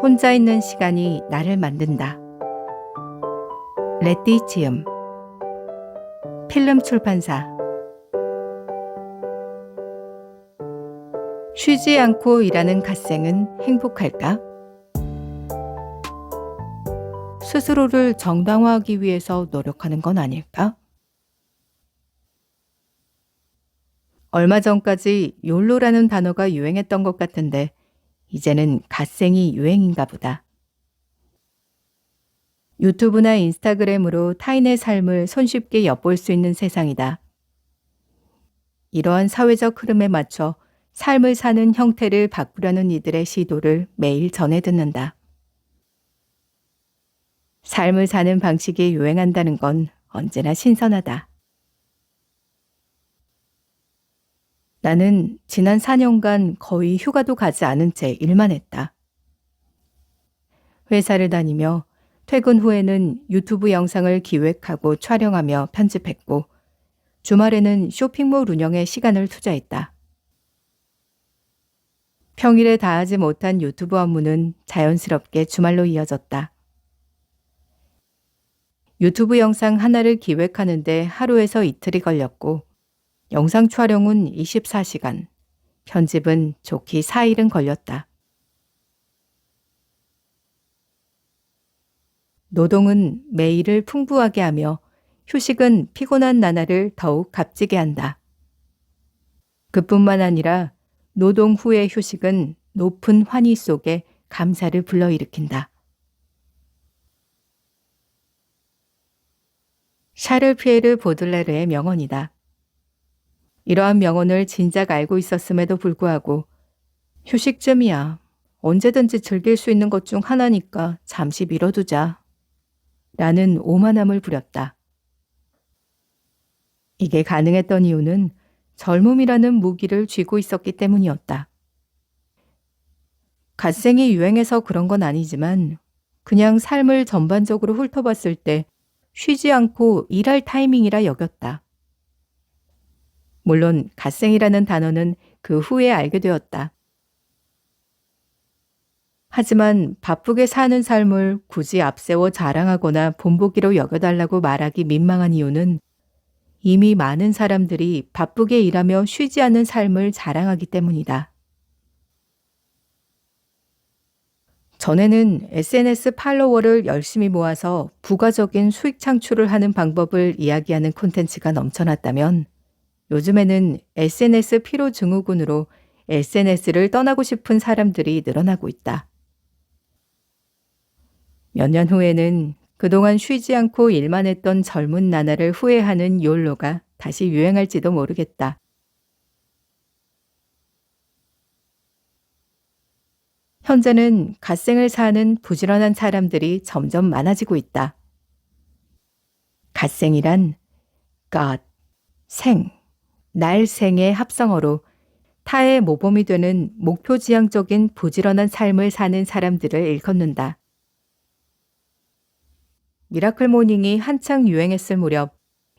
혼자 있는 시간이 나를 만든다. 레티지움 필름 출판사. 쉬지 않고 일하는 갓생은 행복할까? 스스로를 정당화하기 위해서 노력하는 건 아닐까? 얼마 전까지 욜로라는 단어가 유행했던 것 같은데 이제는 갓생이 유행인가 보다. 유튜브나 인스타그램으로 타인의 삶을 손쉽게 엿볼 수 있는 세상이다. 이러한 사회적 흐름에 맞춰 삶을 사는 형태를 바꾸려는 이들의 시도를 매일 전해 듣는다. 삶을 사는 방식이 유행한다는 건 언제나 신선하다. 나는 지난 4년간 거의 휴가도 가지 않은 채 일만 했다. 회사를 다니며 퇴근 후에는 유튜브 영상을 기획하고 촬영하며 편집했고 주말에는 쇼핑몰 운영에 시간을 투자했다. 평일에 다하지 못한 유튜브 업무는 자연스럽게 주말로 이어졌다. 유튜브 영상 하나를 기획하는데 하루에서 이틀이 걸렸고 영상 촬영은 24시간, 편집은 좋게 4일은 걸렸다. 노동은 매일을 풍부하게 하며 휴식은 피곤한 나날을 더욱 값지게 한다. 그뿐만 아니라 노동 후의 휴식은 높은 환희 속에 감사를 불러일으킨다. 샤를 피에르 보들레르의 명언이다. 이러한 명언을 진작 알고 있었음에도 불구하고 휴식쯤이야. 언제든지 즐길 수 있는 것 중 하나니까 잠시 미뤄두자. 라는 오만함을 부렸다. 이게 가능했던 이유는 젊음이라는 무기를 쥐고 있었기 때문이었다. 갓생이 유행해서 그런 건 아니지만 그냥 삶을 전반적으로 훑어봤을 때 쉬지 않고 일할 타이밍이라 여겼다. 물론 갓생이라는 단어는 그 후에 알게 되었다. 하지만 바쁘게 사는 삶을 굳이 앞세워 자랑하거나 본보기로 여겨달라고 말하기 민망한 이유는 이미 많은 사람들이 바쁘게 일하며 쉬지 않는 삶을 자랑하기 때문이다. 전에는 SNS 팔로워를 열심히 모아서 부가적인 수익 창출을 하는 방법을 이야기하는 콘텐츠가 넘쳐났다면 요즘에는 SNS 피로 증후군으로 SNS를 떠나고 싶은 사람들이 늘어나고 있다. 몇 년 후에는 그동안 쉬지 않고 일만 했던 젊은 나날을 후회하는 욜로가 다시 유행할지도 모르겠다. 현재는 갓생을 사는 부지런한 사람들이 점점 많아지고 있다. 갓생이란 God, 생, 날생의 합성어로 타의 모범이 되는 목표지향적인 부지런한 삶을 사는 사람들을 일컫는다. 미라클 모닝이 한창 유행했을 무렵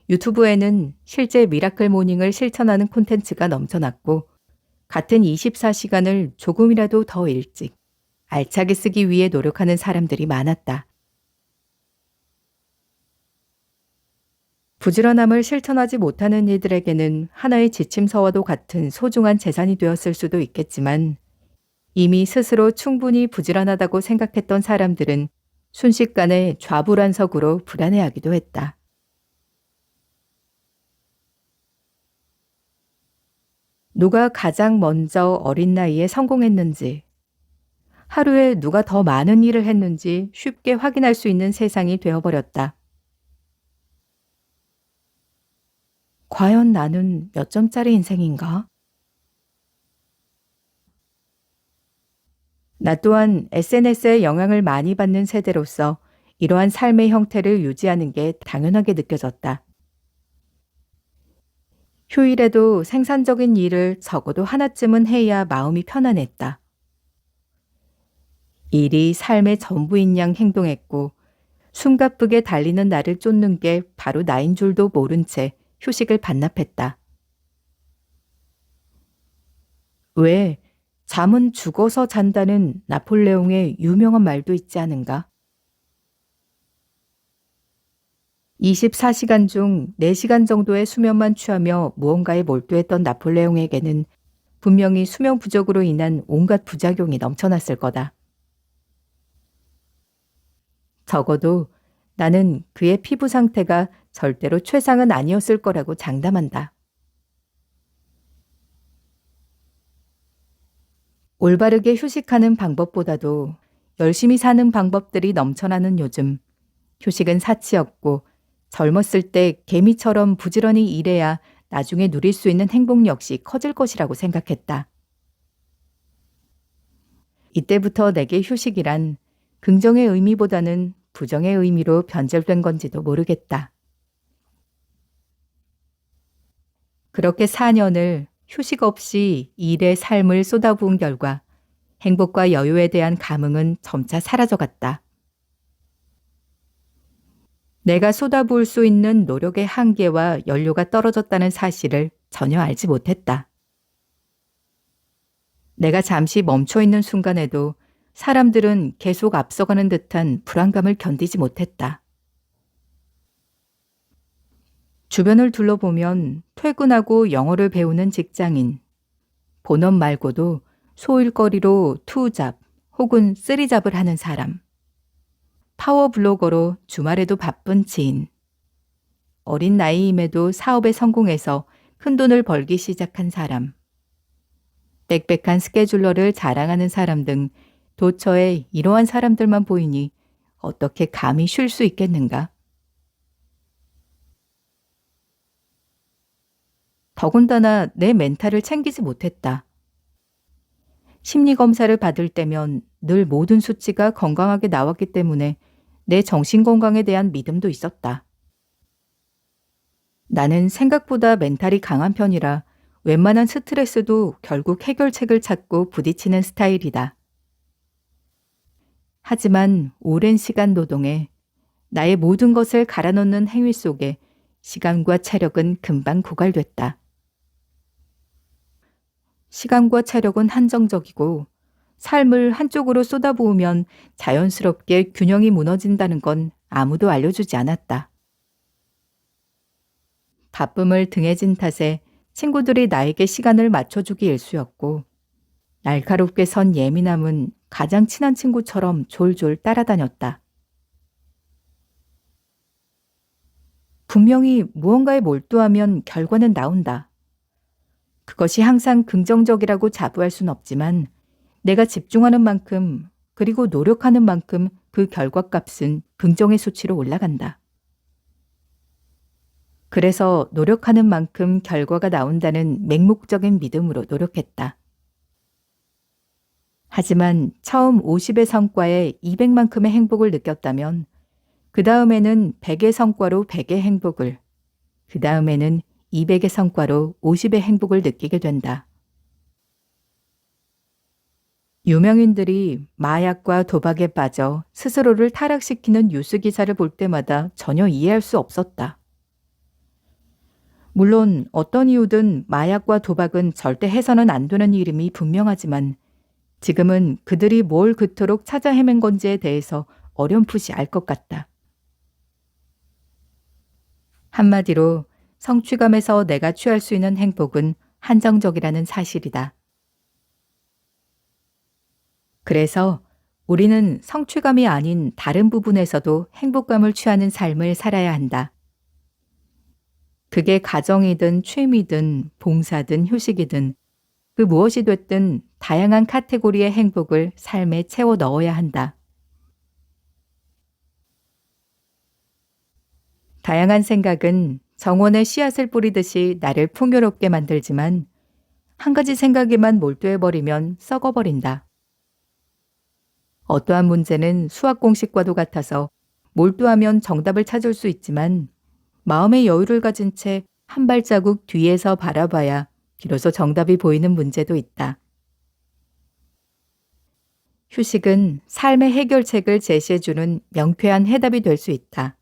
유튜브에는 실제 미라클 모닝을 실천하는 콘텐츠가 넘쳐났고 같은 24시간을 조금이라도 더 일찍 알차게 쓰기 위해 노력하는 사람들이 많았다. 부지런함을 실천하지 못하는 이들에게는 하나의 지침서와도 같은 소중한 재산이 되었을 수도 있겠지만 이미 스스로 충분히 부지런하다고 생각했던 사람들은 순식간에 좌불안석으로 불안해하기도 했다. 누가 가장 먼저 어린 나이에 성공했는지, 하루에 누가 더 많은 일을 했는지 쉽게 확인할 수 있는 세상이 되어버렸다. 과연 나는 몇 점짜리 인생인가? 나 또한 SNS의 영향을 많이 받는 세대로서 이러한 삶의 형태를 유지하는 게 당연하게 느껴졌다. 휴일에도 생산적인 일을 적어도 하나쯤은 해야 마음이 편안했다. 일이 삶의 전부인 양 행동했고 숨가쁘게 달리는 나를 쫓는 게 바로 나인 줄도 모른 채 휴식을 반납했다. 왜 잠은 죽어서 잔다는 나폴레옹의 유명한 말도 있지 않은가? 24시간 중 4시간 정도의 수면만 취하며 무언가에 몰두했던 나폴레옹에게는 분명히 수면 부족으로 인한 온갖 부작용이 넘쳐났을 거다. 적어도 나는 그의 피부 상태가 절대로 최상은 아니었을 거라고 장담한다. 올바르게 휴식하는 방법보다도 열심히 사는 방법들이 넘쳐나는 요즘, 휴식은 사치였고 젊었을 때 개미처럼 부지런히 일해야 나중에 누릴 수 있는 행복 역시 커질 것이라고 생각했다. 이때부터 내게 휴식이란 긍정의 의미보다는 부정의 의미로 변절된 건지도 모르겠다. 그렇게 4년을 휴식 없이 일에 삶을 쏟아부은 결과 행복과 여유에 대한 감흥은 점차 사라져갔다. 내가 쏟아부을 수 있는 노력의 한계와 연료가 떨어졌다는 사실을 전혀 알지 못했다. 내가 잠시 멈춰 있는 순간에도 사람들은 계속 앞서가는 듯한 불안감을 견디지 못했다. 주변을 둘러보면 퇴근하고 영어를 배우는 직장인, 본업 말고도 소일거리로 투잡 혹은 쓰리잡을 하는 사람, 파워블로거로 주말에도 바쁜 지인, 어린 나이임에도 사업에 성공해서 큰돈을 벌기 시작한 사람, 빽빽한 스케줄러를 자랑하는 사람 등 도처에 이러한 사람들만 보이니 어떻게 감히 쉴 수 있겠는가? 더군다나 내 멘탈을 챙기지 못했다. 심리검사를 받을 때면 늘 모든 수치가 건강하게 나왔기 때문에 내 정신건강에 대한 믿음도 있었다. 나는 생각보다 멘탈이 강한 편이라 웬만한 스트레스도 결국 해결책을 찾고 부딪히는 스타일이다. 하지만 오랜 시간 노동에 나의 모든 것을 갈아넣는 행위 속에 시간과 체력은 금방 고갈됐다. 시간과 체력은 한정적이고 삶을 한쪽으로 쏟아부으면 자연스럽게 균형이 무너진다는 건 아무도 알려주지 않았다. 바쁨을 등에 진 탓에 친구들이 나에게 시간을 맞춰주기 일쑤였고 날카롭게 선 예민함은 가장 친한 친구처럼 졸졸 따라다녔다. 분명히 무언가에 몰두하면 결과는 나온다. 그것이 항상 긍정적이라고 자부할 순 없지만 내가 집중하는 만큼 그리고 노력하는 만큼 그 결과값은 긍정의 수치로 올라간다. 그래서 노력하는 만큼 결과가 나온다는 맹목적인 믿음으로 노력했다. 하지만 처음 50의 성과에 200만큼의 행복을 느꼈다면 그 다음에는 100의 성과로 100의 행복을, 그 다음에는 200의 성과로 50의 행복을 느끼게 된다. 유명인들이 마약과 도박에 빠져 스스로를 타락시키는 뉴스 기사를 볼 때마다 전혀 이해할 수 없었다. 물론 어떤 이유든 마약과 도박은 절대 해서는 안 되는 일임이 분명하지만 지금은 그들이 뭘 그토록 찾아 헤맨 건지에 대해서 어렴풋이 알 것 같다. 한마디로 성취감에서 내가 취할 수 있는 행복은 한정적이라는 사실이다. 그래서 우리는 성취감이 아닌 다른 부분에서도 행복감을 취하는 삶을 살아야 한다. 그게 가정이든 취미든 봉사든 휴식이든 그 무엇이 됐든 다양한 카테고리의 행복을 삶에 채워 넣어야 한다. 다양한 생각은 정원에 씨앗을 뿌리듯이 나를 풍요롭게 만들지만 한 가지 생각에만 몰두해버리면 썩어버린다. 어떠한 문제는 수학 공식과도 같아서 몰두하면 정답을 찾을 수 있지만 마음의 여유를 가진 채 한 발자국 뒤에서 바라봐야 비로소 정답이 보이는 문제도 있다. 휴식은 삶의 해결책을 제시해주는 명쾌한 해답이 될 수 있다.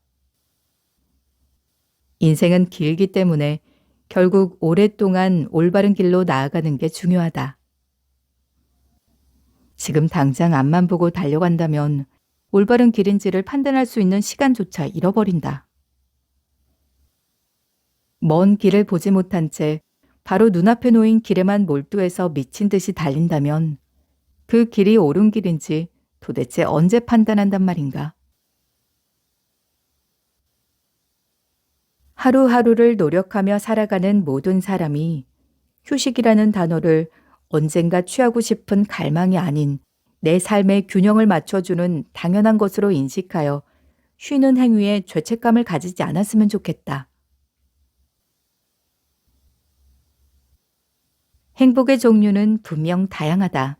인생은 길기 때문에 결국 오랫동안 올바른 길로 나아가는 게 중요하다. 지금 당장 앞만 보고 달려간다면 올바른 길인지를 판단할 수 있는 시간조차 잃어버린다. 먼 길을 보지 못한 채 바로 눈앞에 놓인 길에만 몰두해서 미친 듯이 달린다면 그 길이 옳은 길인지 도대체 언제 판단한단 말인가? 하루하루를 노력하며 살아가는 모든 사람이 휴식이라는 단어를 언젠가 취하고 싶은 갈망이 아닌 내 삶의 균형을 맞춰주는 당연한 것으로 인식하여 쉬는 행위에 죄책감을 가지지 않았으면 좋겠다. 행복의 종류는 분명 다양하다.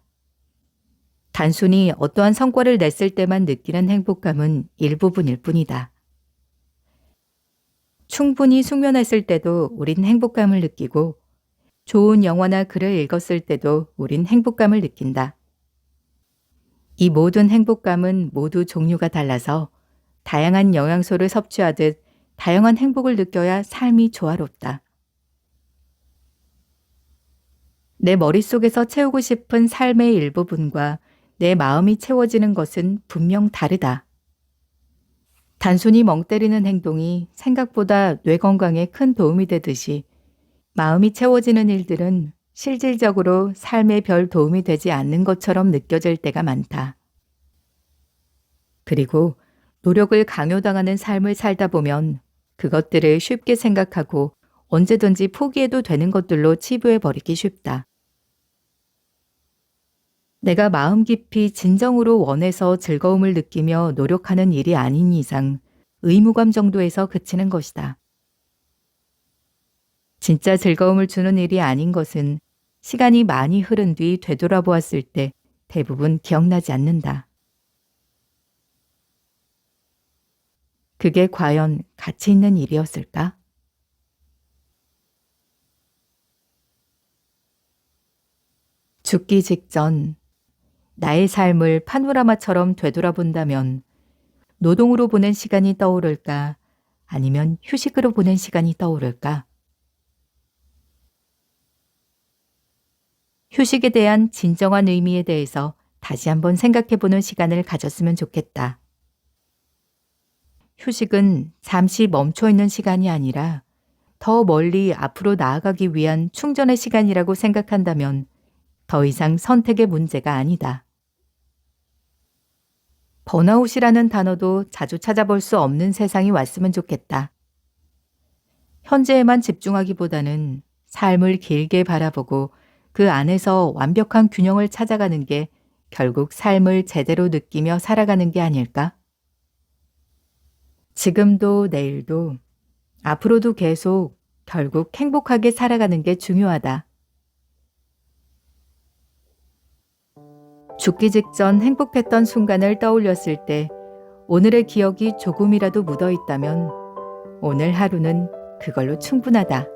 단순히 어떠한 성과를 냈을 때만 느끼는 행복감은 일부분일 뿐이다. 충분히 숙면했을 때도 우린 행복감을 느끼고 좋은 영화나 글을 읽었을 때도 우린 행복감을 느낀다. 이 모든 행복감은 모두 종류가 달라서 다양한 영양소를 섭취하듯 다양한 행복을 느껴야 삶이 조화롭다. 내 머릿속에서 채우고 싶은 삶의 일부분과 내 마음이 채워지는 것은 분명 다르다. 단순히 멍 때리는 행동이 생각보다 뇌 건강에 큰 도움이 되듯이 마음이 채워지는 일들은 실질적으로 삶에 별 도움이 되지 않는 것처럼 느껴질 때가 많다. 그리고 노력을 강요당하는 삶을 살다 보면 그것들을 쉽게 생각하고 언제든지 포기해도 되는 것들로 치부해버리기 쉽다. 내가 마음 깊이 진정으로 원해서 즐거움을 느끼며 노력하는 일이 아닌 이상 의무감 정도에서 그치는 것이다. 진짜 즐거움을 주는 일이 아닌 것은 시간이 많이 흐른 뒤 되돌아보았을 때 대부분 기억나지 않는다. 그게 과연 가치 있는 일이었을까? 죽기 직전 나의 삶을 파노라마처럼 되돌아본다면 노동으로 보낸 시간이 떠오를까? 아니면 휴식으로 보낸 시간이 떠오를까? 휴식에 대한 진정한 의미에 대해서 다시 한번 생각해보는 시간을 가졌으면 좋겠다. 휴식은 잠시 멈춰있는 시간이 아니라 더 멀리 앞으로 나아가기 위한 충전의 시간이라고 생각한다면 더 이상 선택의 문제가 아니다. 번아웃이라는 단어도 자주 찾아볼 수 없는 세상이 왔으면 좋겠다. 현재에만 집중하기보다는 삶을 길게 바라보고 그 안에서 완벽한 균형을 찾아가는 게 결국 삶을 제대로 느끼며 살아가는 게 아닐까? 지금도 내일도 앞으로도 계속 결국 행복하게 살아가는 게 중요하다. 죽기 직전 행복했던 순간을 떠올렸을 때 오늘의 기억이 조금이라도 묻어 있다면 오늘 하루는 그걸로 충분하다.